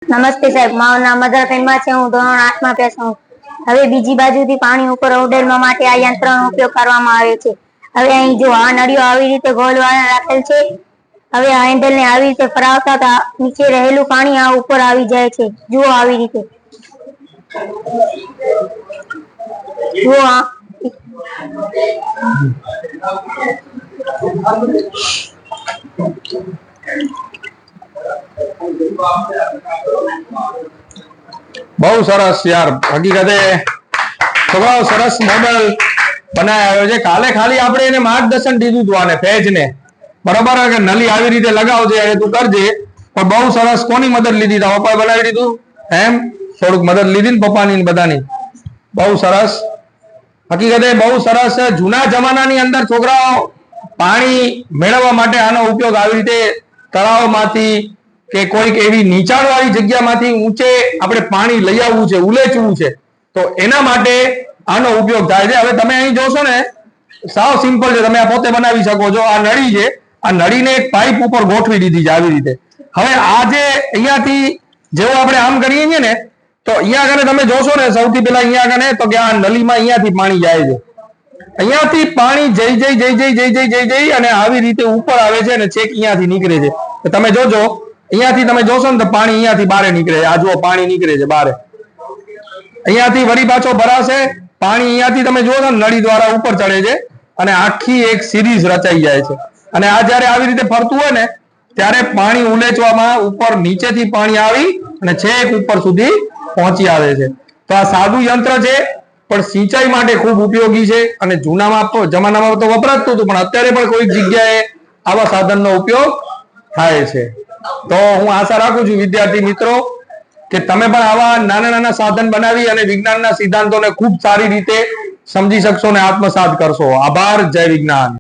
નમસ્તે સાહેબ, મારું નામ મધરફેમા છે. હું ધોરણ 8 માં અભ્યાસ કરું. હવે બીજી બાજુથી પાણી ઉપર ઉડેલવા માટે આ યંત્રનો ઉપયોગ કરવામાં આવે છે. હવે અહીં જો આ નળીઓ આવી રીતે ગોળ રાખેલ છે. હવે આ હેન્ડલને આવી રીતે ફરાવતા નીચે રહેલું પાણી આ ઉપર આવી જાય છે. જુઓ આવી રીતે. જુઓ આ બહુ સરસ યાર. હકીકતે છોકરાઓ સરસ મોડલ બનાવ્યો છે. કાલે ખાલી આપણે એને માર્ગદર્શન દીધું હતું આને પેજને, બરોબર કે નલી આવી રીતે લગાવજે, તું કરજે. પણ બહુ સરસ. કોની મદદ લીધી? પપ્પાએ બનાવી દીધું એમ? થોડુંક મદદ લીધી ને પપ્પાની બધાની? બહુ સરસ. હકીકતે બહુ સરસ. જૂના જમાનાની અંદર છોકરાઓ પાણી મેળવવા માટે આનો ઉપયોગ આવી રીતે તળાવમાંથી કે કોઈક એવી નીચાણવાળી જગ્યામાંથી ઊંચે આપણે પાણી લઈ આવવું છે, ઉલેચવું છે, તો એના માટે આનો ઉપયોગ થાય છે. હવે તમે અહીં જોશો ને, સાવ સિમ્પલ છે. તમે આ પોતે બનાવી શકો છો. આ નળી છે. આ નળીને એક પાઇપ ઉપર ગોઠવી દીધી છે આવી રીતે. હવે આ જે અહીંયાથી જેવો આપણે આમ કરીએ છીએ ને, તો અહીંયા આગળ તમે જોશો ને, સૌથી પહેલા અહીંયા આગળ તો કે આ નળીમાં અહીંયાથી પાણી જાય છે. અહીંયાથી પાણી જઈ અને આવી રીતે ઉપર આવે છે અને છેક અહીંયાથી નીકળે છે. તમે જોજો, અહીંયાથી તમે જોશો ને તો પાણી અહીંયાથી બહાર નીકળે છે. આ જુઓ પાણી નીકળે છે બહાર. અહીંયાથી વળી પાછો ભરાશે પાણી. અહીંયાથી તમે જુઓ છો નળી દ્વારા ઉપર ચડે છે અને આખી એક સિરીઝ રચાઈ જાય છે. અને આ જયારે આવી રીતે ફરતું હોય ને, ત્યારે પાણી ઉલેચવામાં ઉપર નીચેથી પાણી આવી અને છેક ઉપર સુધી પહોંચી આવે છે. તો આ સાદું યંત્ર છે, પણ સિંચાઈ માટે ખૂબ ઉપયોગી છે. અને જૂનામાં જમાનામાં તો વપરાતું હતું, પણ અત્યારે પણ કોઈક જગ્યાએ આવા સાધનનો ઉપયોગ થાય છે. તો હું આશા રાખું છું વિદ્યાર્થી મિત્રો કે તમે પણ આવા નાના નાના સાધન બનાવી અને વિજ્ઞાનના સિદ્ધાંતોને ખૂબ સારી રીતે સમજી શકશો અને આત્મસાત કરશો. આભાર. જય વિજ્ઞાન.